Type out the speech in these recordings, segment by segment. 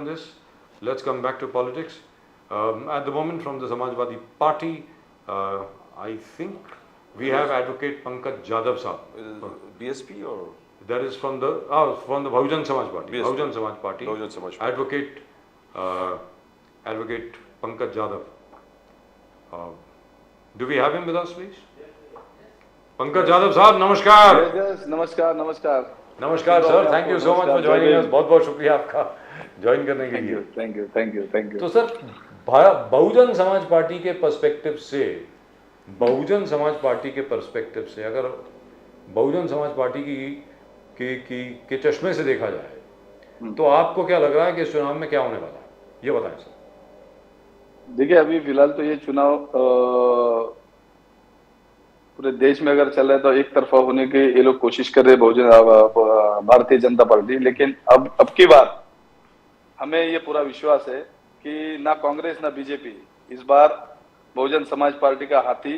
this. Let's come back to politics. At the moment, from the Samajwadi Party, I think we have Advocate Pankaj Jadhav Saab. BSP or? That is from the Bahujan Samaj Party. BSP. Bahujan Samaj Party. Bahujan Samaj Party. Advocate Pankaj Jadhav. Do we have him with us, please? Pankaj Jadhav साहब नमस्कार. Yes, नमस्कार नमस्कार. नमस्कार sir, thank you so much for joining us. बहुत बहुत शुक्रिया आपका join करने के लिए. Thank you. तो सर बहुजन समाज पार्टी के पर्सपेक्टिव से, बहुजन समाज पार्टी के पर्सपेक्टिव से अगर बहुजन समाज पार्टी के चश्मे से देखा जाए तो आपको क्या लग रहा है कि इस चुनाव में क्या होने वाला है, ये बताएं सर. देखिए, अभी फिलहाल तो ये चुनाव पूरे देश में अगर चल रहा है तो एक तरफा होने की ये लोग कोशिश कर रहे हैं बहुजन भारतीय जनता पार्टी. लेकिन अब की बार हमें ये पूरा विश्वास है कि ना कांग्रेस ना बीजेपी इस बार बहुजन समाज पार्टी का हाथी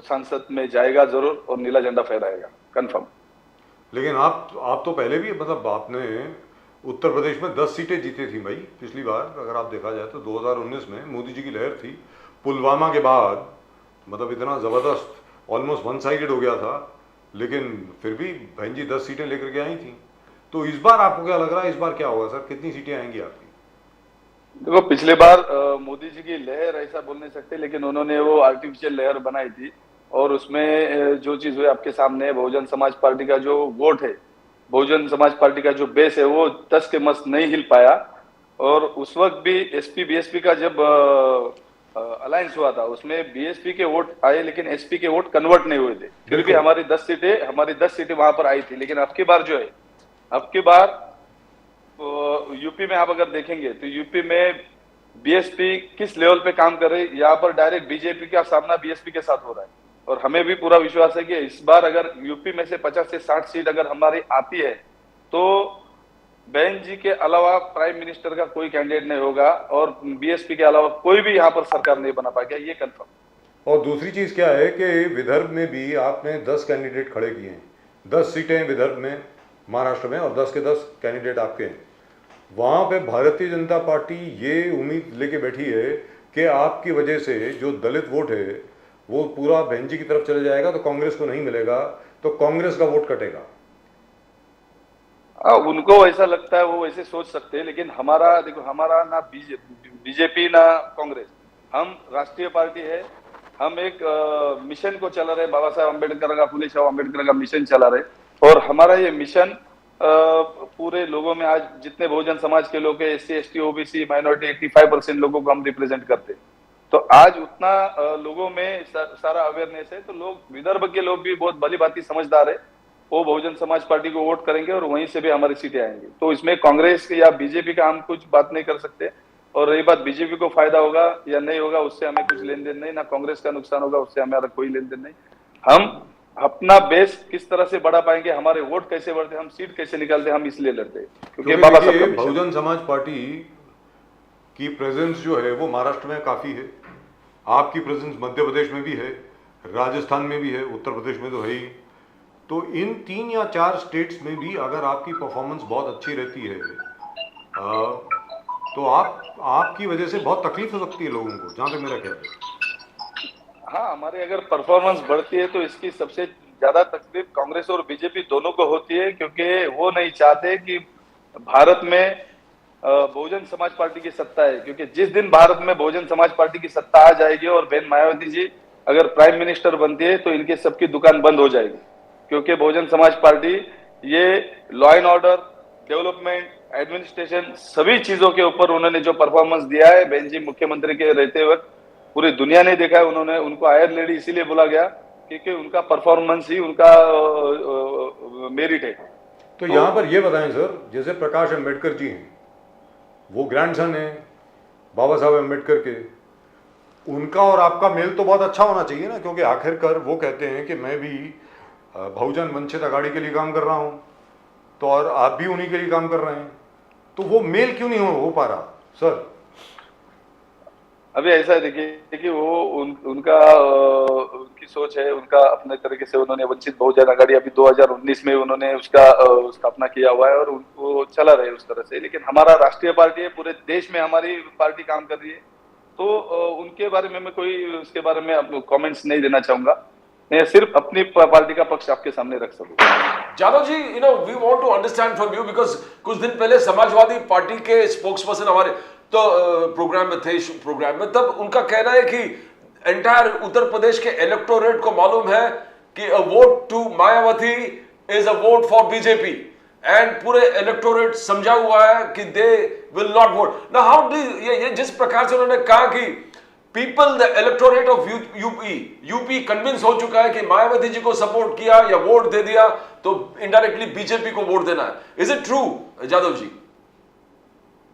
संसद में जाएगा जरूर और नीला झंडा फहराएगा कंफर्म. लेकिन आप तो पहले भी मतलब आपने उत्तर प्रदेश में 10 सीटें जीती थी भाई पिछली बार. अगर आप देखा जाए तो 2019 में मोदी जी की लहर थी, पुलवामा के बाद मतलब इतना ज़बरदस्त ऑलमोस्ट वन साइडेड हो गया था, लेकिन फिर भी बहन जी 10 सीटें लेकर के आई थी. तो इस बार आपको क्या लग रहा है, इस बार क्या होगा सर, कितनी सीटें आएंगी आपकी? देखो, पिछले बार मोदी जी की लहर ऐसा बोल नहीं सकते, लेकिन उन्होंने वो आर्टिफिशियल लहर बनाई थी और उसमें जो चीज हुई आपके सामने है. बहुजन समाज पार्टी का जो वोट है, बहुजन समाज पार्टी का जो बेस है वो 10 के मस्त नहीं हिल पाया. और उस वक्त भी एसपी बीएसपी का जब अलायंस हुआ था उसमें बीएसपी के वोट आए लेकिन एसपी के वोट कन्वर्ट नहीं हुए थे. फिर भी हमारी 10 सीटें वहां पर आई थी. लेकिन अब की बार जो है, अब की बार यूपी में आप अगर देखेंगे तो यूपी में बीएसपी किस लेवल पे काम कर रही है, यहाँ पर डायरेक्ट बीजेपी का सामना बीएसपी के साथ हो रहा है. और हमें भी पूरा विश्वास है कि इस बार अगर यूपी में से 50 से 60 सीट अगर हमारी आती है तो बहन जी के अलावा प्राइम मिनिस्टर का कोई कैंडिडेट नहीं होगा और बीएसपी के अलावा कोई भी यहाँ पर सरकार नहीं बना पाएगा, ये कंफर्म. और दूसरी चीज क्या है कि विदर्भ में भी आपने 10 कैंडिडेट खड़े किए हैं. 10 सीटें विदर्भ में, महाराष्ट्र में, और 10 के 10 कैंडिडेट आपके हैं. वहाँ पे भारतीय जनता पार्टी ये उम्मीद लेके बैठी है कि आपकी वजह से जो दलित वोट है वो पूरा बहन जी की तरफ चले जाएगा, तो कांग्रेस को नहीं मिलेगा, तो कांग्रेस का वोट कटेगा. उनको ऐसा लगता है, वो ऐसे सोच सकते हैं. लेकिन हमारा देखो, हमारा ना बीजेपी ना कांग्रेस, हम राष्ट्रीय पार्टी है. हम एक मिशन को चला रहे, बाबा साहब अम्बेडकर का, फुले साहब अम्बेडकर का मिशन चला रहे. और हमारा ये मिशन पूरे लोगों में, आज जितने बहुजन समाज के लोग हैं, SC ST OBC माइनॉरिटी 85% लोगों को हम रिप्रेजेंट करते हैं. तो आज उतना लोगों में सारा अवेयरनेस है. तो लोग, विदर्भ के लोग भी बहुत भली भांति समझदार है, वो बहुजन समाज पार्टी को वोट करेंगे और वहीं से भी हमारी सीटें आएंगी. तो इसमें कांग्रेस या बीजेपी का हम कुछ बात नहीं कर सकते. और रही बात बीजेपी को फायदा होगा या नहीं होगा, उससे हमें कुछ लेन देन नहीं, ना कांग्रेस का नुकसान होगा, उससे हमारा कोई लेन देन नहीं. हम अपना बेस किस तरह से बढ़ा पाएंगे, हमारे वोट कैसे बढ़ते, हम सीट कैसे निकालते, हम इसलिए लड़ते हैं. क्योंकि बाबा साहब बहुजन समाज पार्टी की प्रेजेंस जो है वो महाराष्ट्र में काफी है, आपकी प्रेजेंस मध्य प्रदेश में भी है, राजस्थान में भी है, उत्तर प्रदेश में तो है ही. तो इन 3 या 4 स्टेट्स में भी अगर आपकी परफॉर्मेंस बहुत अच्छी रहती है तो आपकी वजह से बहुत तकलीफ हो सकती है लोगों को, जहां तक मेरा ख्याल है. हाँ, हमारी अगर परफॉर्मेंस बढ़ती है तो इसकी सबसे ज्यादा तकलीफ कांग्रेस और बीजेपी दोनों को होती है. क्योंकि वो नहीं चाहते कि भारत में बहुजन समाज पार्टी की सत्ता है. क्योंकि जिस दिन भारत में बहुजन समाज पार्टी की सत्ता आ जाएगी और बहन मायावती जी अगर प्राइम मिनिस्टर बनती है तो इनके सबकी दुकान बंद हो जाएगी. क्योंकि बहुजन समाज पार्टी ये law and order, development, administration, सभी चीजों के ऊपर उन्होंने जो परफॉर्मेंस दिया है, बहन जी मुख्यमंत्री के रहते वक्त पूरी दुनिया ने देखा है. उनको आयर लेडी इसीलिए बोला गया क्योंकि उनका परफॉर्मेंस ही उनका मेरिट है. तो यहाँ पर ये बताएं सर, जैसे प्रकाश अम्बेडकर जी हैं, वो ग्रैंडसन हैं बाबा साहब अम्बेडकर के, उनका और आपका मेल तो बहुत अच्छा होना चाहिए ना, क्योंकि आखिरकार वो कहते हैं कि मैं भी बहुजन वंचित अघाड़ी के लिए काम कर रहा हूँ, तो और आप भी उन्हीं के लिए काम कर रहे हैं. तो वो मेल क्यों नहीं हो पा रहा सर? अभी ऐसा है देखिए कि वो उनकी सोच है, उनका अपने तरीके से उन्होंने वंचित बहुजन आघाड़ी अभी 2019 में उन्होंने उसका स्थापना किया हुआ है और उनको चला रहे उस तरह से। लेकिन हमारा राष्ट्रीय पार्टी है, पूरे देश में हमारी पार्टी काम कर रही है, तो उनके बारे में मैं कोई उसके बारे में अब कमेंट्स नहीं देना चाहूंगा। मैं सिर्फ अपनी पार्टी का पक्ष आपके सामने रख सकूँ। Jadav ji, we want to understand from you because कुछ दिन पहले समाजवादी पार्टी के स्पोक्स पर्सन हमारे तो प्रोग्राम में थे, प्रोग्राम में, तब उनका कहना है कि एंटायर उत्तर प्रदेश के इलेक्टोरेट को मालूम है कि a vote to Mayawati is a vote for BJP and पूरे इलेक्टोरेट समझा हुआ है कि they will not vote. Now how do ये जिस प्रकार से उन्होंने कहा कि people the electorate of UP convince हो चुका है कि मायावती जी को सपोर्ट किया या वोट दे दिया तो इनडायरेक्टली बीजेपी को वोट देना है। इज इट ट्रू जादव जी?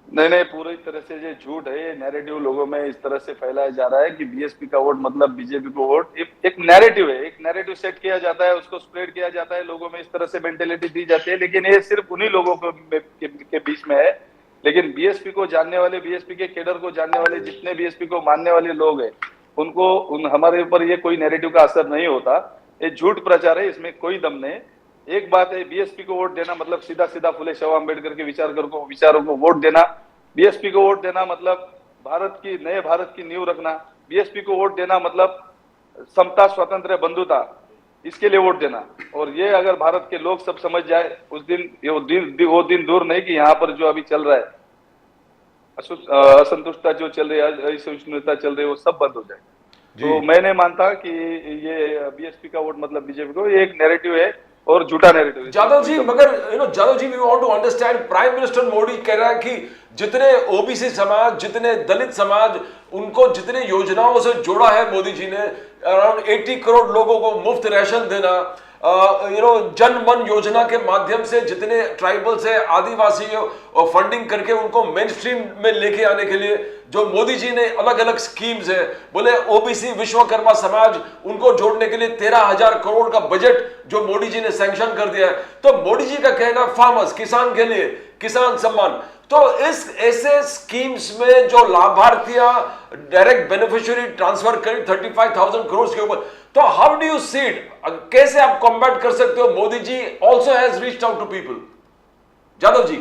नहीं, पूरी तरह से ये झूठ है। ये नैरेटिव लोगों में इस तरह से फैलाया जा रहा है कि बीएसपी का वोट मतलब बीजेपी को वोट। एक नैरेटिव है, एक नैरेटिव सेट किया जाता है, उसको स्प्रेड किया जाता है, लोगों में इस तरह से मेंटेलिटी दी जाती है। लेकिन ये सिर्फ उन्हीं लोगों के बीच में है। लेकिन बीएसपी को जानने वाले, बीएसपी के केडर को जानने वाले, जितने बीएसपी को मानने वाले लोग हैं, हमारे ऊपर ये कोई नैरेटिव का असर नहीं होता। ये झूठ प्रचार है, इसमें कोई दम नहीं। एक बात है, बीएसपी को वोट देना मतलब सीधा सीधा फुले शव अम्बेडकर के विचारों को वोट देना। बीएसपी को वोट देना मतलब नए भारत की नींव रखना। बीएसपी को वोट देना मतलब समता, स्वातंत्र्य, बंधुता, इसके लिए वोट देना। और ये अगर भारत के लोग सब समझ जाए उस दिन, वो दिन दूर नहीं कि यहाँ पर जो अभी चल रहा है, असंतुष्टता जो चल रही है, असहिष्णुता चल रही है, वो सब बंद हो जाए। तो मैं नहीं मानता कि ये बीएसपी का वोट मतलब बीजेपी को, ये एक नैरेटिव है और झूठा नैरेटिव। जादव जी, मगर Jadav ji, we want to understand, prime minister Modi कह रहा है कि जितने ओबीसी समाज, जितने दलित समाज, उनको जितने योजनाओं से जोड़ा है मोदी जी ने, अराउंड 80 करोड़ लोगों को मुफ्त राशन देना, जन मन योजना के माध्यम से जितने ट्राइबल्स है, आदिवासी फंडिंग करके उनको मेन स्ट्रीम में लेके आने के लिए जो मोदी जी ने अलग अलग स्कीम्स है, बोले ओबीसी, विश्वकर्मा समाज, उनको जोड़ने के लिए 13,000 करोड़ का बजट जो मोदी जी ने सैंक्शन कर दिया है। तो मोदी जी का कहना फार्मर्स, किसान के लिए किसान सम्मान, तो इस ऐसे स्कीम्स में जो लाभार्थियां डायरेक्ट बेनिफिशियरी ट्रांसफर करें 35,000 करोड़ के ऊपर, तो how do you see it? कैसे आप कॉम्बैट कर सकते हो? Modi ji also has reached out to people. Jadav ji,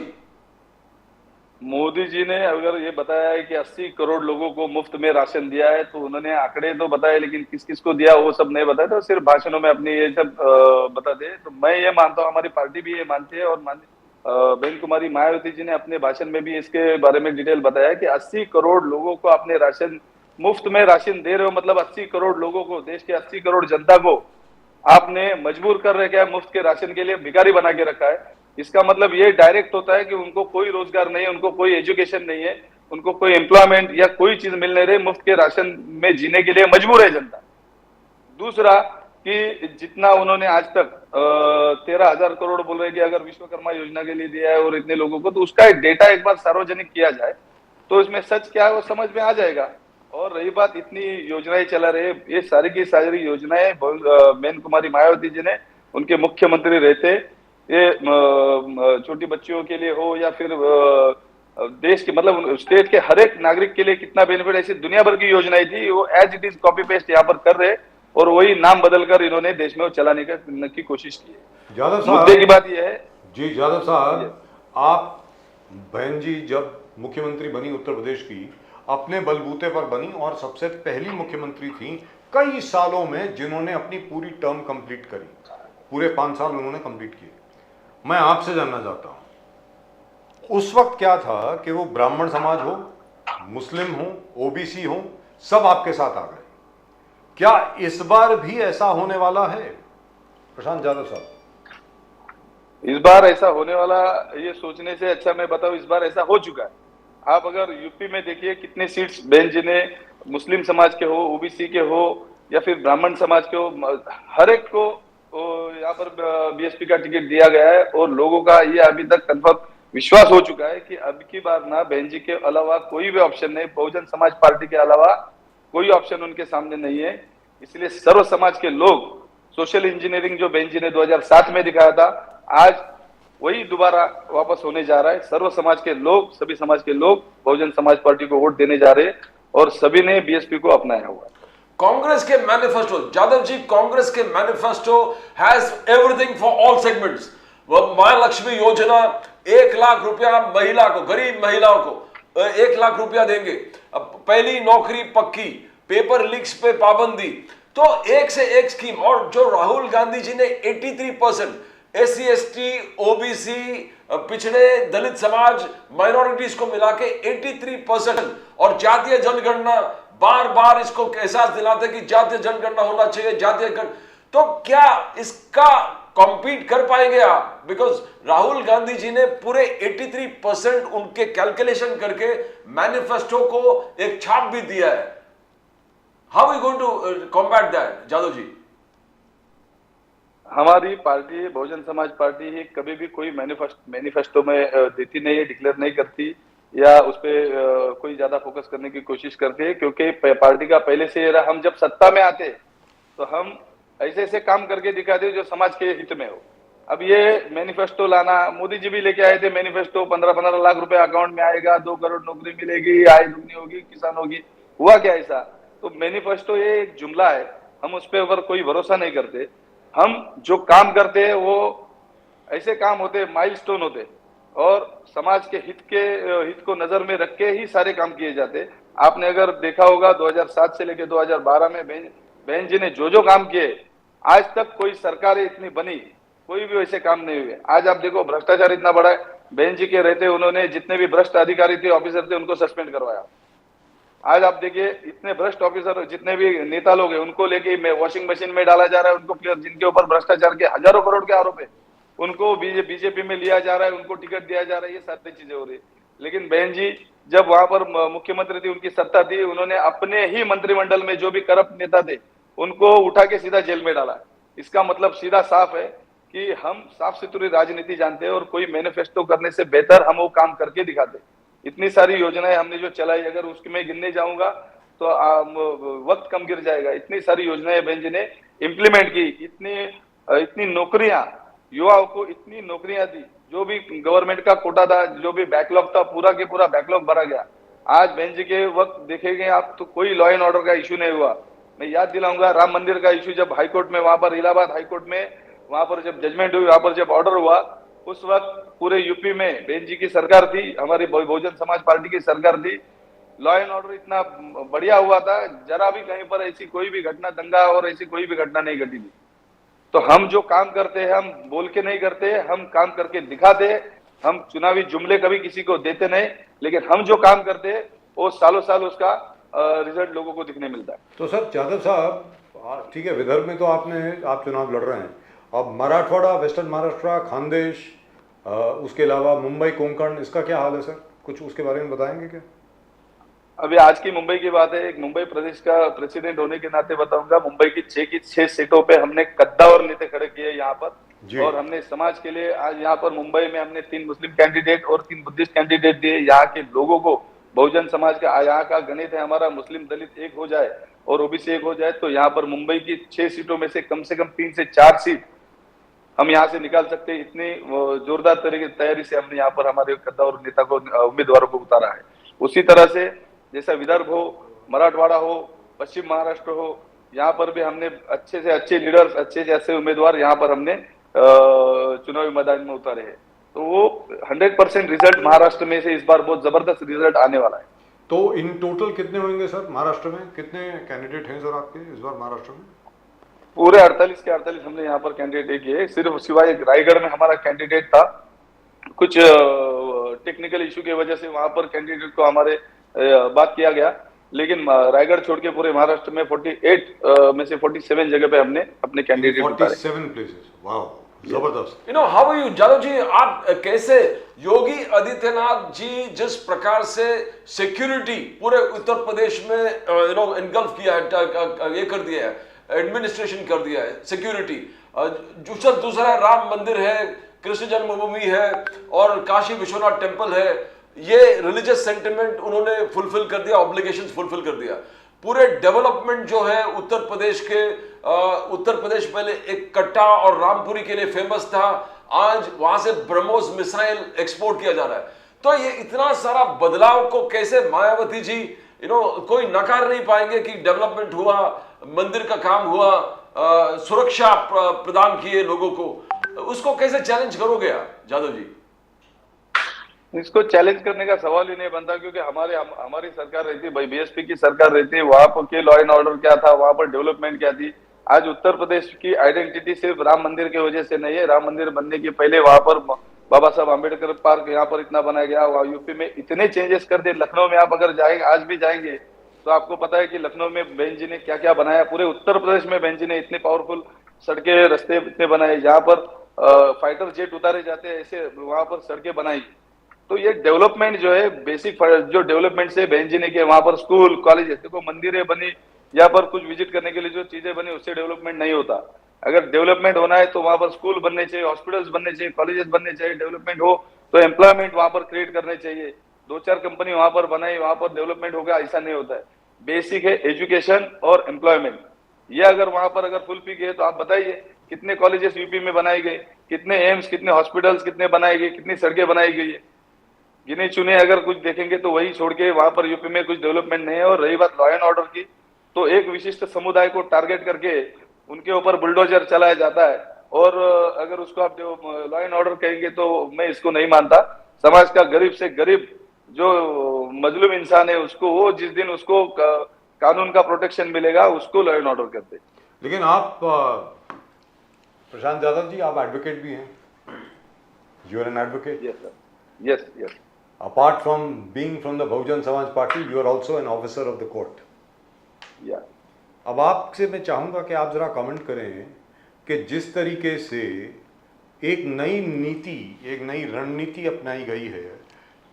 Modi ji ने अगर ये बताया है कि 80 करोड़ लोगों को मुफ्त में राशन दिया है, तो उन्होंने आंकड़े तो बताए, लेकिन किस किस को दिया वो सब नहीं बताया, तो सिर्फ भाषणों में अपनी ये सब बता दे। तो मैं ये मानता हूँ, हमारी पार्टी भी ये मानती है, और बहन कुमारी मायावती जी ने अपने भाषण में भी इसके बारे में डिटेल बताया कि 80 करोड़ लोगों को आपने राशन, मुफ्त में राशन दे रहे हो, मतलब 80 करोड़ लोगों को, देश के 80 करोड़ जनता को आपने मजबूर कर रखे है मुफ्त के राशन के लिए, भिखारी बना के रखा है। इसका मतलब ये डायरेक्ट होता है कि उनको कोई रोजगार नहीं है, उनको कोई एजुकेशन नहीं है, उनको कोई एम्प्लॉयमेंट या कोई चीज मिल नहीं रही, मुफ्त के राशन में जीने के लिए मजबूर है जनता। दूसरा कि जितना उन्होंने आज तक 13,000 करोड़ बोल रहे कि अगर विश्वकर्मा योजना के लिए दिया है और इतने लोगों को, तो उसका एक डेटा एक बार सार्वजनिक किया जाए तो इसमें सच क्या है वो समझ में आ जाएगा। और रही बात, इतनी योजनाएं चला रहे, ये सारी की सारी योजनाएं बहन कुमारी मायावती जी ने उनके मुख्यमंत्री रहते, ये छोटी बच्चियों के लिए हो या फिर देश के, मतलब स्टेट के हर एक नागरिक के लिए कितना बेनिफिट, ऐसी दुनिया भर की योजनाएं थी, वो as it is copy paste यहाँ पर कर रहे और वही नाम बदलकर इन्होंने देश में वो चलाने की कोशिश की है। मुद्दे की बात यह है जी जादव साहब, आप बहन जी जब मुख्यमंत्री बनी उत्तर प्रदेश की, अपने बलबूते पर बनी और सबसे पहली मुख्यमंत्री थी कई सालों में जिन्होंने अपनी पूरी टर्म कंप्लीट करी, पूरे 5 साल उन्होंने कंप्लीट किए। मैं आपसे जानना चाहता हूं उस वक्त क्या था कि वो ब्राह्मण समाज हो, मुस्लिम हो, ओबीसी हो, सब आपके साथ आ गए। क्या इस बार भी ऐसा होने वाला है? प्रशांत जादव साहब, इस बार ऐसा होने वाला, ये सोचने से अच्छा मैं बताऊं, इस बार ऐसा हो चुका है। आप अगर यूपी में देखिए कितने सीट्स बहन जी ने, मुस्लिम समाज के हो, ओबीसी के हो या फिर ब्राह्मण समाज के हो, हर एक को यहाँ पर बीएसपी का टिकट दिया गया है। और लोगों का ये अभी तक कंफर्म विश्वास हो चुका है कि अब की बार ना बहन जी के अलावा कोई भी ऑप्शन नहीं, बहुजन समाज पार्टी के अलावा कोई ऑप्शन उनके सामने नहीं है। इसलिए सर्व समाज के लोग, सोशल इंजीनियरिंग जो बहन जी ने 2007 में दिखाया था, आज वही दोबारा वापस होने जा रहा है। सर्व समाज के लोग, सभी समाज के लोग बहुजन समाज पार्टी को वोट देने जा रहे हैं और सभी ने बीएसपी को अपनाया हुआ है। कांग्रेस के मैनिफेस्टो, जादव जी, कांग्रेस के manifesto has everything for all segments. मां लक्ष्मी योजना 1 लाख रुपया महिला को, गरीब महिलाओं को 1 लाख रुपया देंगे, अब पहली नौकरी पक्की, पेपर लीक्स पे पाबंदी, तो एक से एक स्कीम। और जो राहुल गांधी जी ने 83% SC ST OBC पिछड़े दलित समाज माइनॉरिटीज को मिला के 83% और जातीय जनगणना, बार बार इसको एहसास दिलाते कि जातीय जनगणना होना चाहिए, जातीय गण, तो क्या इसका कॉम्पीट कर पाएंगे आप? बिकॉज राहुल गांधी जी ने पूरे 83% उनके कैलकुलेशन करके मैनिफेस्टो को एक छाप भी दिया है। How you going to combat that, Jadav ji? हमारी पार्टी बहुजन समाज पार्टी ही कभी भी कोई मैनिफेस्टो में देती नहीं है, डिक्लेयर नहीं करती या उस पर कोई ज्यादा फोकस करने की कोशिश करती है, क्योंकि पार्टी का पहले से ये रहा, हम जब सत्ता में आते तो हम ऐसे ऐसे काम करके दिखाते जो समाज के हित में हो। अब ये मैनिफेस्टो लाना, मोदी जी भी लेके आए थे मैनिफेस्टो, 15-15 लाख रुपए अकाउंट में आएगा, 2 करोड़ नौकरी मिलेगी, आय दुगनी होगी, किसान होगी, हुआ क्या ऐसा? तो मैनिफेस्टो ये एक जुमला है, हम उस पर अगर कोई भरोसा नहीं करते। हम जो काम करते हैं वो ऐसे काम होते, माइलस्टोन होते और समाज के हित को नजर में रख के ही सारे काम किए जाते। आपने अगर देखा होगा 2007 से लेकर 2012 में बहन जी ने जो काम किए, आज तक कोई सरकार इतनी बनी, कोई भी वैसे काम नहीं हुए। आज आप देखो भ्रष्टाचार इतना बड़ा है, बहन जी के रहते उन्होंने जितने भी भ्रष्ट अधिकारी थे, ऑफिसर थे, उनको सस्पेंड करवाया। आज आप देखिए इतने भ्रष्ट ऑफिसर, जितने भी नेता लोग हैं, उनको लेके वॉशिंग मशीन में डाला जा रहा है, उनको जिनके ऊपर भ्रष्टाचार के हजारों करोड़ के आरोप है, उनको बीजेपी में लिया जा रहा है, उनको टिकट दिया जा रहा है, ये सारी चीजें हो रही है। लेकिन बहन जी जब वहां पर मुख्यमंत्री थी, उनकी सत्ता थी, उन्होंने अपने ही मंत्रिमंडल में जो भी करप्ट नेता थे उनको उठा के सीधा जेल में डाला। इसका मतलब सीधा साफ है कि हम साफ सुथरी राजनीति जानते हैं और कोई मैनिफेस्टो करने से बेहतर हम वो काम करके दिखाते। इतनी सारी योजनाएं हमने जो चलाई, अगर उसके मैं गिनने जाऊंगा तो वक्त कम गिर जाएगा। इतनी सारी योजनाएं बहन जी ने इम्प्लीमेंट की, इतनी नौकरियां युवाओं को, इतनी नौकरियां दी, जो भी गवर्नमेंट का कोटा था, जो भी बैकलॉग था, पूरा के पूरा बैकलॉग भरा गया। आज बहन जी के वक्त देखेंगे आप तो कोई लॉ एंड ऑर्डर का इश्यू नहीं हुआ। मैं याद दिलाऊंगा राम मंदिर का इश्यू जब हाईकोर्ट में, वहां पर इलाहाबाद हाईकोर्ट में, वहां पर जब जजमेंट हुई, वहां पर जब ऑर्डर हुआ, उस वक्त पूरे यूपी में बहन जी की सरकार थी, हमारी बहुजन समाज पार्टी की सरकार थी। लॉ एंड ऑर्डर इतना बढ़िया हुआ था, जरा भी कहीं पर ऐसी कोई भी घटना, दंगा और ऐसी कोई भी घटना नहीं घटी थी। तो हम जो काम करते हैं, हम बोल के नहीं करते, हम काम करके दिखाते। हम चुनावी जुमले कभी किसी को देते नहीं, लेकिन हम जो काम करते हैं वो सालों साल उसका रिजल्ट लोगों को दिखने मिलता है। तो सर जादव साहब, ठीक है, विदर्भ में तो आप चुनाव लड़ रहे हैं, अब मराठवाड़ा, वेस्टर्न महाराष्ट्र, खानदेश, उसके अलावा मुंबई, कोंकण, इसका क्या हाल है सर? कुछ उसके बारे में बताएंगे क्या? अभी आज की मुंबई की बात है, एक मुंबई प्रदेश का प्रेसिडेंट होने के नाते बताऊंगा, मुंबई की 6 सीटों पे हमने कद्दावर नेता खड़े किए यहाँ पर, और हमने समाज के लिए आज यहाँ पर मुंबई में हमने 3 मुस्लिम कैंडिडेट और 3 बुद्धिस्ट कैंडिडेट दिए। यहाँ के लोगों को, बहुजन समाज का यहाँ का गणित है हमारा, मुस्लिम दलित एक हो जाए और ओबीसी एक हो जाए, तो यहाँ पर मुंबई की 6 सीटों में से कम 3 से 4 सीट हम यहाँ से निकाल सकते हैं। इतनी जोरदार तरीके तैयारी से हमने यहाँ पर हमारे कद्दावर नेता को, उम्मीदवारों को उतारा है। उसी तरह से जैसा विदर्भ हो, मराठवाड़ा हो, पश्चिम महाराष्ट्र हो, यहाँ पर भी हमने अच्छे से अच्छे लीडर्स, अच्छे से अच्छे उम्मीदवार यहाँ पर हमने चुनावी मैदान में उतारे हैं। तो वो 100% रिजल्ट महाराष्ट्र में से इस बार बहुत जबरदस्त रिजल्ट आने वाला है। तो इन टोटल कितने होंगे सर महाराष्ट्र में? कितने कैंडिडेट हैं सर आपके इस बार महाराष्ट्र में? पूरे 48 के 48 हमने यहाँ पर कैंडिडेट किए। सिर्फ सिवाय रायगढ़ में हमारा कैंडिडेट था, कुछ टेक्निकल इश्यू की वजह से वहां पर कैंडिडेट को हमारे बात किया गया, लेकिन रायगढ़ छोड़ के पूरे महाराष्ट्र में 48 में से 47 जगह पे हमने अपने कैंडिडेट उतारे। 47 प्लेसेस, वाओ, जबरदस्त। हाउ आर यू जादव जी? आप कैसे, योगी आदित्यनाथ जी जिस प्रकार से सिक्योरिटी पूरे उत्तर प्रदेश में इनगल्फ किया है, ये कर दिया है, एडमिनिस्ट्रेशन कर दिया है सिक्योरिटी, दूसरा राम मंदिर है, कृष्ण जन्मभूमि है और काशी विश्वनाथ टेम्पल है, ये रिलीजियस सेंटिमेंट उन्होंने फुलफिल कर दिया, ऑब्लिगेशंस फुलफिल कर दिया। पूरे डेवलपमेंट जो है उत्तर प्रदेश के, उत्तर प्रदेश पहले एक कट्टा और रामपुरी के लिए फेमस था, आज वहां से ब्रह्मोस मिसाइल एक्सपोर्ट किया जा रहा है। तो ये इतना सारा बदलाव को कैसे मायावती जी कोई नकार नहीं पाएंगे कि डेवलपमेंट हुआ, मंदिर का काम हुआ, सुरक्षा प्रदान किए लोगों को, उसको कैसे चैलेंज करोगे आप जादव जी? इसको चैलेंज करने का सवाल ही नहीं बनता, क्योंकि हमारी सरकार रहती, भाई बीएसपी की सरकार रहती, वहां पर के लॉ एंड ऑर्डर क्या था, वहां पर डेवलपमेंट क्या थी। आज उत्तर प्रदेश की आइडेंटिटी सिर्फ राम मंदिर की वजह से नहीं है। राम मंदिर बनने के पहले वहां पर बाबा साहब आम्बेडकर पार्क यहाँ पर इतना बनाया गया, यूपी में इतने चेंजेस कर दिए। लखनऊ में आप अगर जाएंगे, आज भी जाएंगे, तो आपको पता है कि लखनऊ में बहन जी ने क्या क्या बनाया। पूरे उत्तर प्रदेश में बहन जी ने इतने पावरफुल सड़कें, रास्ते इतने बनाए, जहाँ पर फाइटर जेट उतारे जाते हैं, ऐसे वहां पर सड़कें बनाई। तो ये डेवलपमेंट जो है, बेसिक जो डेवलपमेंट से बहन जी ने किया, वहां पर स्कूल कॉलेज, देखो मंदिरें बनी, यहाँ पर कुछ विजिट करने के लिए जो चीजें बनी, उससे डेवलपमेंट नहीं होता। अगर डेवलपमेंट होना है तो वहां पर स्कूल बनने चाहिए, हॉस्पिटल्स बनने चाहिए, कॉलेजेस बनने चाहिए। डेवलपमेंट हो तो एम्प्लॉयमेंट वहां पर क्रिएट करने चाहिए, 2-4 कंपनी वहां पर बनाई, वहां पर डेवलपमेंट होगा, ऐसा नहीं होता है। बेसिक है एजुकेशन और एम्प्लॉयमेंट। ये अगर वहां पर अगर फुल पीक है तो आप बताइए कितने कॉलेजेस यूपी में बनाए गए, कितने एम्स, कितने हॉस्पिटल्स कितने बनाए गए, कितनी सड़कें बनाई गई है। गिने चुने अगर कुछ देखेंगे तो वही छोड़ के वहां पर यूपी में कुछ डेवलपमेंट नहीं है। और रही बात लॉ एंड ऑर्डर की, तो एक विशिष्ट समुदाय को टारगेट करके उनके ऊपर बुलडोजर चलाया जाता है। और अगर उसको आप जो लॉ एंड ऑर्डर कहेंगे तो मैं इसको नहीं मानता। समाज का गरीब से गरीब जो मजलूम इंसान है, उसको वो जिस दिन उसको कानून का प्रोटेक्शन मिलेगा, उसको लॉ एंड ऑर्डर करते। लेकिन आप प्रशांत यादव जी, आप एडवोकेट भी हैं, you are an advocate. Yes sir, yes yes. Apart from being from the Bahujan Samaj Party, you are also an officer of the court. Yeah. अब आपसे मैं चाहूँगा कि आप ज़रा कमेंट करें कि जिस तरीके से एक नई नीति, एक नई रणनीति अपनाई गई है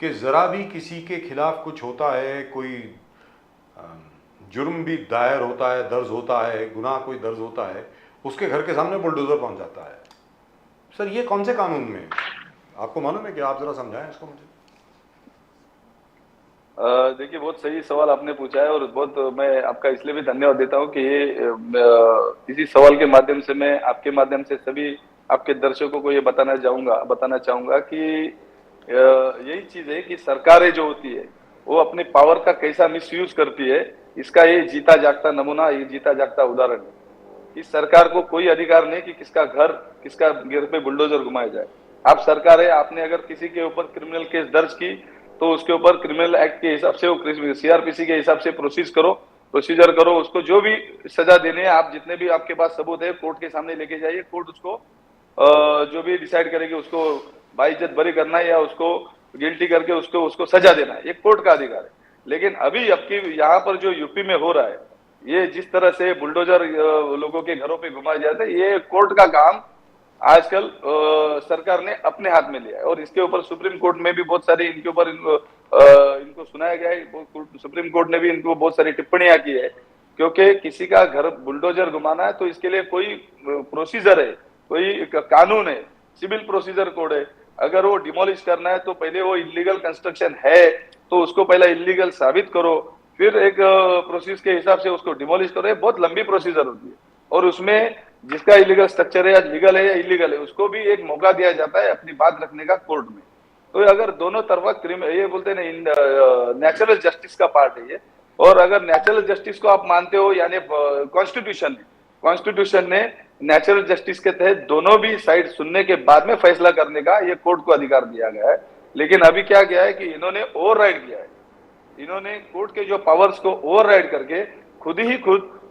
कि ज़रा भी किसी के खिलाफ कुछ होता है, कोई जुर्म भी दायर होता है, दर्ज होता है, गुनाह कोई दर्ज होता है, उसके घर के सामने बुलडोज़र पहुँच जाता है। सर, ये कौन से कानून में आपको मालूम है कि आप ज़रा समझाएं इसको मुझे। देखिए, बहुत सही सवाल आपने पूछा है, और बहुत मैं आपका इसलिए भी धन्यवाद देता हूं कि ये इसी सवाल के माध्यम से मैं आपके माध्यम से सभी आपके दर्शकों को ये बताना चाहूंगा कि यही चीज है कि सरकारें जो होती है वो अपनी पावर का कैसा मिसयूज करती है, इसका ये जीता जागता नमूना, ये जीता जागता उदाहरण है। इस सरकार को कोई अधिकार नहीं कि किसका घर पे बुलडोजर घुमाया जाए। आप सरकार है, आपने अगर किसी के ऊपर क्रिमिनल केस दर्ज की तो उसके ऊपर क्रिमिनल एक्ट के हिसाब से, वो सीआरपीसी के हिसाब से प्रोसीजर करो, उसको जो भी सजा देने है, आप जितने भी आपके पास सबूत है कोर्ट के सामने लेके जाइए। कोर्ट उसको जो भी डिसाइड करेगी, उसको बाइज्जत बरी करना है या उसको गिल्टी करके उसको सजा देना है, ये कोर्ट का अधिकार है। लेकिन अभी यहाँ पर जो यूपी में हो रहा है, ये जिस तरह से बुलडोजर लोगों के घरों पे घुमाए जाते हैं, ये कोर्ट का काम आजकल सरकार ने अपने हाथ में लिया है। और इसके ऊपर सुप्रीम कोर्ट में भी बहुत सारी इनके ऊपर इनको सुनाया गया है। सुप्रीम कोर्ट ने भी इनको बहुत सारी टिप्पणियां की है, क्योंकि किसी का घर बुलडोजर घुमाना है तो इसके लिए कोई प्रोसीजर है, कोई कानून है, सिविल प्रोसीजर कोड है। अगर वो डिमोलिश करना है तो पहले वो इलीगल कंस्ट्रक्शन है तो उसको पहले इलीगल साबित करो, फिर एक प्रोसेस के हिसाब से उसको डिमोलिश करो। ये बहुत लंबी प्रोसीजर होती है, और उसमें जिसका इलीगल स्ट्रक्चर है या लीगल है या इलीगल है, उसको भी एक मौका दिया जाता है अपनी बात रखने का कोर्ट में। तो अगर दोनों तरफा ये बोलते हैं नेचुरल जस्टिस का पार्ट है ये। और अगर नेचुरल जस्टिस को आप मानते हो, यानी कॉन्स्टिट्यूशन ने नेचुरल जस्टिस के तहत दोनों भी साइड सुनने के बाद में फैसला करने का ये कोर्ट को अधिकार दिया गया है। लेकिन अभी क्या गया है कि इन्होंने ओवरराइड किया है, इन्होंने कोर्ट के जो पावर्स को ओवरराइड करके खुद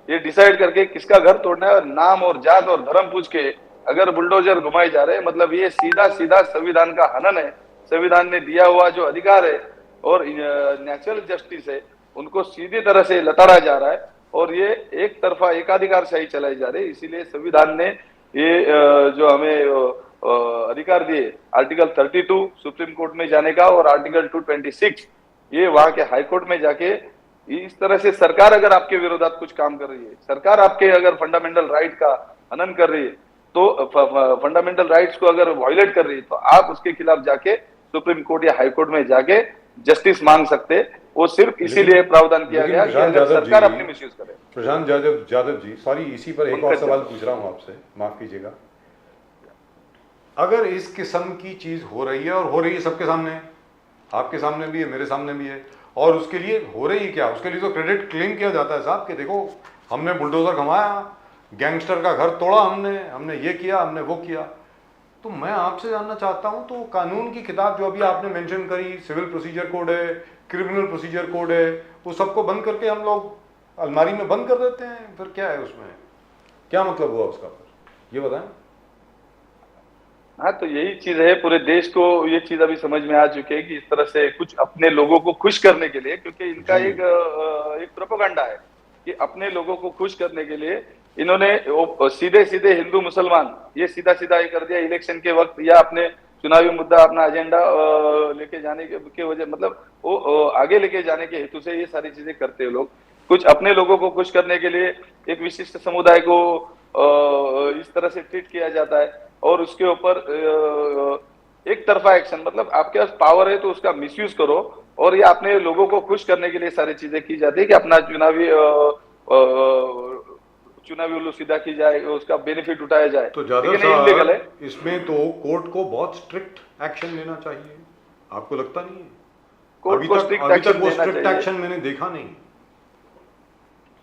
ये डिसाइड करके किसका घर तोड़ना है, और नाम और जात और धर्म पूछ के अगर बुलडोजर घुमाए जा रहे हैं, मतलब ये सीधा संविधान का हनन है। संविधान ने दिया हुआ जो अधिकार है और नेचुरल जस्टिस है, उनको सीधी तरह से लताड़ा जा रहा है, और ये एक तरफा एकाधिकारशाही चलाई जा रही है। इसीलिए संविधान ने ये जो हमें अधिकार दिए, आर्टिकल 32 सुप्रीम कोर्ट में जाने का और आर्टिकल 226 ये वहां के हाई कोर्ट में जाके, इस तरह से सरकार अगर आपके विरोधात कुछ काम कर रही है, सरकार आपके अगर फंडामेंटल राइट का हनन कर रही है, तो फंडामेंटल राइट्स को अगर वायलेट कर रही है, तो आप उसके खिलाफ जाके सुप्रीम कोर्ट या हाई कोर्ट में जाके जस्टिस मांग सकते। वो सिर्फ इसीलिए प्रावधान किया गया कि अगर सरकार अपनी मिसयूज करे। प्रशांत यादव जी, सॉरी, इसी पर एक और सवाल पूछ रहा हूं आपसे, माफ कीजिएगा। अगर इस किस्म की चीज हो रही है, और हो रही है सबके सामने, आपके सामने भी है, मेरे सामने भी है। और उसके लिए हो रही क्या, उसके लिए तो क्रेडिट क्लेम किया जाता है साहब कि देखो हमने बुलडोजर घमाया, गैंगस्टर का घर तोड़ा, हमने ये किया, हमने वो किया। तो मैं आपसे जानना चाहता हूं, तो कानून की किताब जो अभी आपने मेंशन करी, सिविल प्रोसीजर कोड है, क्रिमिनल प्रोसीजर कोड है, वो सबको बंद करके हम लोग अलमारी में बंद कर देते हैं, फिर क्या है उसमें, क्या मतलब हुआ उसका, फिर ये बताएं। हाँ, तो यही चीज है, पूरे देश को ये चीज अभी समझ में आ चुकी है कि इस तरह से कुछ अपने लोगों को खुश करने के लिए, क्योंकि इनका जी। एक प्रोपेगेंडा है कि अपने लोगों को खुश करने के लिए इन्होंने सीधे सीधे हिंदू मुसलमान ये सीधा सीधा ये कर दिया इलेक्शन के वक्त, या अपने चुनावी मुद्दा, अपना एजेंडा लेके जाने के वजह, मतलब वो आगे लेके जाने के हेतु से ये सारी चीजें करते हैं लोग। कुछ अपने लोगों को खुश करने के लिए एक विशिष्ट समुदाय को इस तरह से ट्रीट किया जाता है, और उसके ऊपर एक तरफा एक्शन, मतलब आपके पास पावर है तो उसका मिसयूज करो, और ये अपने लोगों को खुश करने के लिए सारी चीजें की जाती है कि अपना चुनावी उल्लू सीधा की जाए, उसका बेनिफिट उठाया जाए। तो जादव लेकिन ये इलीगल है। साहब, इसमें तो कोर्ट को बहुत स्ट्रिक्ट एक्शन लेना चाहिए, आपको लगता नहीं है? कोर्ट अभी को तक स्ट्रिक्ट वो एक्शन लेना स्ट्रिक्ट चाहिए, एक्शन मैंने देखा नहीं।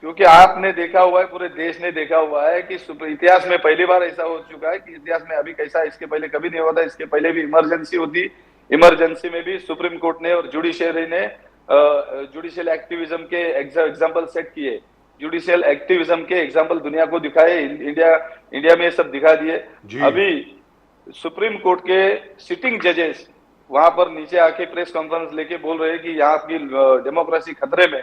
क्योंकि आपने देखा हुआ है, पूरे देश ने देखा हुआ है कि इतिहास में पहली बार ऐसा हो चुका है कि इतिहास में अभी कैसा इसके पहले कभी नहीं हुआ था। इसके पहले भी इमरजेंसी होती, इमरजेंसी में भी सुप्रीम कोर्ट ने और जुडिशियरी ने जुडिशियल एक्टिविज्म के एग्जाम्पल सेट किए, जुडिशियल एक्टिविज्म के एग्जाम्पल दुनिया को दिखाए, इंडिया में ये सब दिखा दिए। अभी सुप्रीम कोर्ट के सिटिंग जजेस वहां पर नीचे आके प्रेस कॉन्फ्रेंस लेके बोल रहे हैं कि यहाँ की डेमोक्रेसी खतरे में।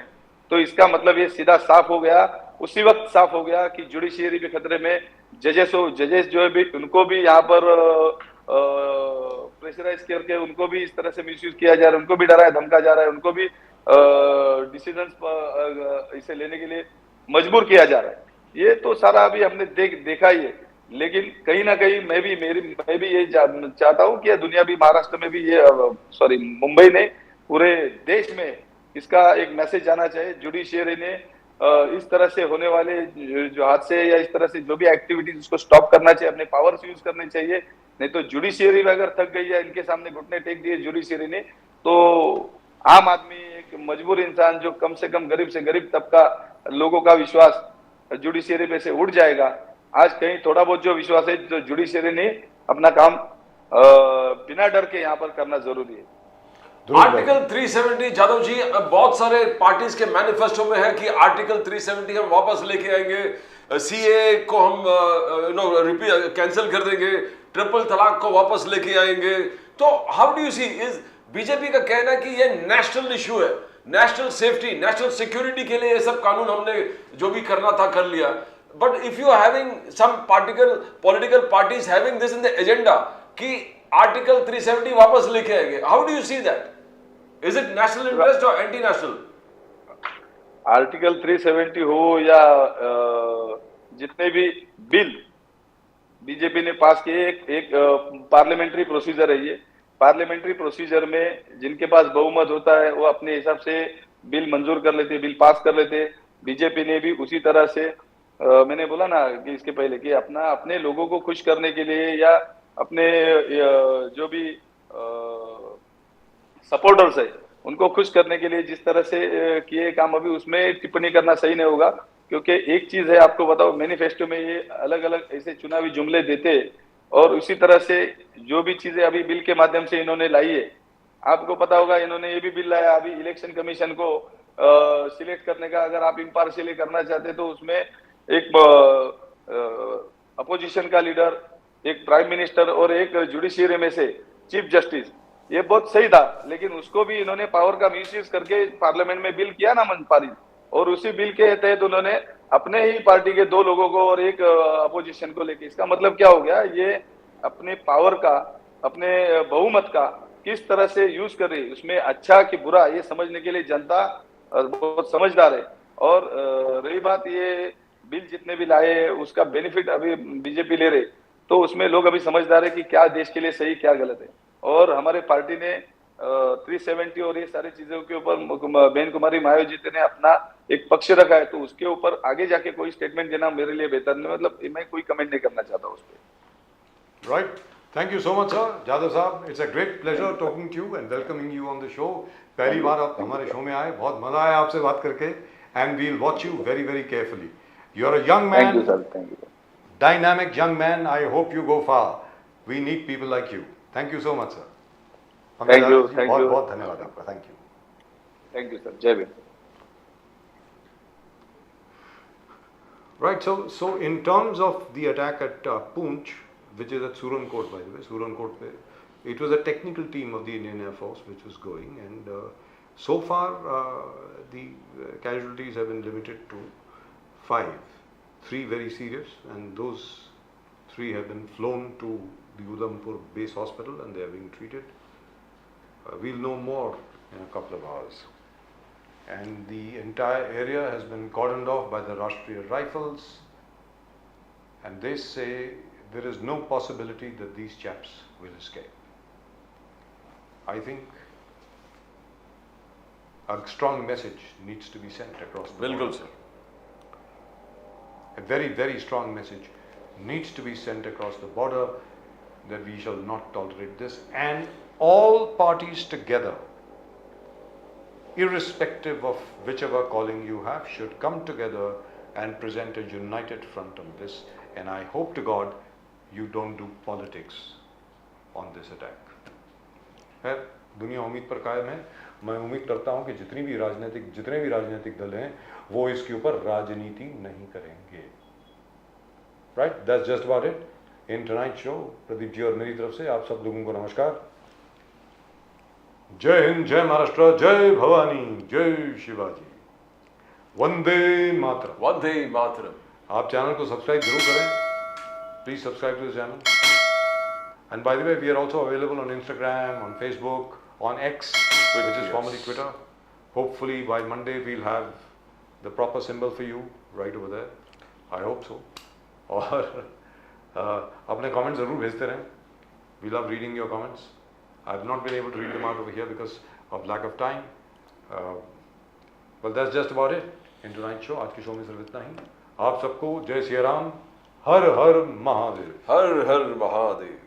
तो इसका मतलब ये सीधा साफ हो गया, उसी वक्त साफ हो गया कि जुडिशियरी भी खतरे में, जजेस जो है भी उनको भी यहाँ पर प्रेशराइज करके उनको भी इस तरह से मिसयूज किया जा रहा है, उनको भी डराया धमका जा रहा है, उनको भी डिसीजंस इसे लेने के लिए मजबूर किया जा रहा है। ये तो सारा अभी हमने देखा ही है। लेकिन कहीं ना कहीं मैं भी ये चाहता हूं कि दुनिया भी, महाराष्ट्र में भी ये सॉरी मुंबई ने, पूरे देश में इसका एक मैसेज जाना चाहिए। जुडिशियरी ने इस तरह से होने वाले जो हादसे या इस तरह से जो भी एक्टिविटीज उसको स्टॉप करना चाहिए, अपने पावर्स यूज करने चाहिए। नहीं तो जुडिशियरी में अगर थक गई है, इनके सामने घुटने टेक दिए जुडिशियरी ने, तो आम आदमी, एक मजबूर इंसान जो कम से कम गरीब से गरीब तबका लोगों का विश्वास जुडिशियरी पे से उठ जाएगा। आज कहीं थोड़ा बहुत जो विश्वास है, जो जुडिशियरी ने अपना काम बिना डर के यहाँ पर करना जरूरी है। आर्टिकल 370 जादव जी, बहुत सारे पार्टीज के मैनिफेस्टो में है कि आर्टिकल 370 हम वापस लेके आएंगे, सीए को हम कैंसिल कर देंगे, ट्रिपल तलाक को वापस लेके आएंगे। तो how do you see, is BJP का कहना है कि ये नेशनल इशू है, नेशनल सेफ्टी, नेशनल सिक्योरिटी के लिए ये सब कानून हमने जो भी करना था कर लिया। But if you are having some political parties having this in the agenda कि आर्टिकल 370 वापस लेके आएंगे, how do you see that? Is it national interest or anti-national? Article 370 हो या जितने भी बिल बीजेपी ने पास किए, एक पार्लियामेंट्री प्रोसीजर है। ये पार्लियामेंट्री प्रोसीजर में जिनके पास बहुमत होता है वो अपने हिसाब से बिल मंजूर कर लेते, बिल पास कर लेते। बीजेपी ने भी उसी तरह से मैंने बोला ना कि इसके पहले कि अपने लोगों को खुश करने के लिए या अपने जो भी सपोर्टर्स है उनको खुश करने के लिए जिस तरह से किए काम, अभी उसमें टिप्पणी करना सही नहीं होगा। क्योंकि एक चीज है, आपको बताओ, मैनिफेस्टो में ये अलग अलग ऐसे चुनावी जुमले देते, और उसी तरह से जो भी चीजें अभी बिल के माध्यम से इन्होंने लाई है, आपको पता होगा इन्होंने ये भी बिल लाया अभी इलेक्शन कमीशन को सिलेक्ट करने का। अगर आप इम्पार्शियली करना चाहते तो उसमें एक अपोजिशन का लीडर, एक प्राइम मिनिस्टर और एक जुडिशियरी में से चीफ जस्टिस, ये बहुत सही था। लेकिन उसको भी इन्होंने पावर का मिसयूज करके पार्लियामेंट में बिल किया ना पारित, और उसी बिल के तहत उन्होंने अपने ही पार्टी के 2 लोगों को और एक अपोजिशन को लेके, इसका मतलब क्या हो गया, ये अपने पावर का, अपने बहुमत का किस तरह से यूज कर रही है, उसमें अच्छा कि बुरा ये समझने के लिए जनता बहुत समझदार है। और रही बात, ये बिल जितने भी लाए उसका बेनिफिट अभी बीजेपी ले रहे, तो उसमें लोग अभी समझदार है कि क्या देश के लिए सही क्या गलत है। और हमारे पार्टी ने 370 और ये सारी चीजों के ऊपर बहन कुमारी मायावती जी ने अपना एक पक्ष रखा है, तो उसके ऊपर आगे जाके कोई स्टेटमेंट देना मेरे लिए बेहतर नहीं, मतलब मैं कोई कमेंट नहीं करना चाहता उस पर। Right. Thank you so much, sir. Jadhav साहब, it's a great pleasure talking to you and welcoming you on the show. पहली बार आप हमारे शो में आए, बहुत मजा आया आपसे बात करके, and we'll watch you very, very carefully. You're a young man, thank you sir, thank you. dynamic young man. I hope you go far. We need people like you. Thank you so much, sir. Thank you, thank बहुत you. बहुत धन्यवाद आपका. Thank you. Thank you sir, जय Bhim. Right. So in terms of the attack at Poonch, which is at Surankot, by the way, Surankot, it was a technical team of the Indian Air Force which was going, and so far the casualties have been limited to 5, 3 very serious, and those 3 have been flown to the Udhampur base hospital and they are being treated. We'll know more in a couple of hours. And the entire area has been cordoned off by the Rashtriya Rifles, and they say there is no possibility that these chaps will escape. I think a strong message needs to be sent across the बिल्कुल border. Sir. A very, very strong message needs to be sent across the border that we shall not tolerate this, and all parties together, irrespective of whichever calling you have, should come together and present a united front on this. And I hope to God you don't do politics on this attack. खैर दुनिया उम्मीद पर कायम है। मैं उम्मीद करता हूं कि जितने भी राजनीतिक दल हैं वो इसके ऊपर राजनीति नहीं करेंगे। Right? That's just about it. In tonight's show, Pradeep ji और मेरी तरफ से आप सब लोगों को नमस्कार। जय हिंद, जय महाराष्ट्र, जय भवानी, जय शिवाजी, वंदे मातरम। वंदे मातरम। आप चैनल को सब्सक्राइब जरूर करें। Please subscribe to the channel. And by the way, we are also available on Instagram, on Facebook, on X, which is formerly Twitter. Hopefully by Monday we'll have the proper symbol for you right over there. I hope so. और अपने comments जरूर भेजते रहें. We love reading your comments. I've not been able to read them out over here because of lack of time. Well, that's just about it in tonight's show. आज के show में सिर्फ इतना ही. आप सबको जय सिया राम, हर हर महादेव। हर हर महादेव।